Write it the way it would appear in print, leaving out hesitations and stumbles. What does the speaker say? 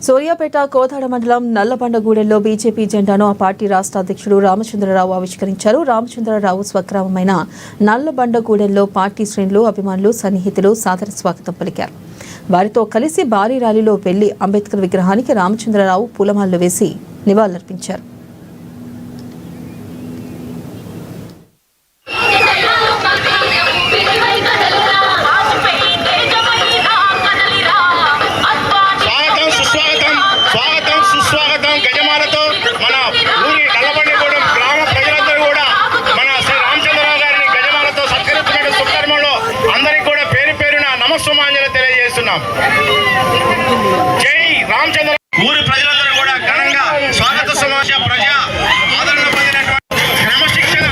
సూర్యాపేట కోదాడ మండలం నల్లబండగూడెంలో బీజేపీ జెండాను ఆ పార్టీ రాష్ట్ర అధ్యక్షుడు రామచంద్రరావు ఆవిష్కరించారు. రామచంద్రరావు స్వగ్రామమైన నల్లబండగూడెంలో పార్టీ శ్రేణులు, అభిమానులు, సన్నిహితులు సాదర స్వాగతం పలికారు. వారితో కలిసి భారీ ర్యాలీలో వెళ్లి అంబేద్కర్ విగ్రహానికి రామచంద్రరావు పూలమాలలు వేసి నివాళులర్పించారు. తెలియజేస్తున్నాం. జై రామచంద్ర. ఊరి ప్రజలందరూ కూడా ఘనంగా స్వాగత సమావేశ ప్రజా ఆదరణ పొందినటువంటి క్రమశిక్షణ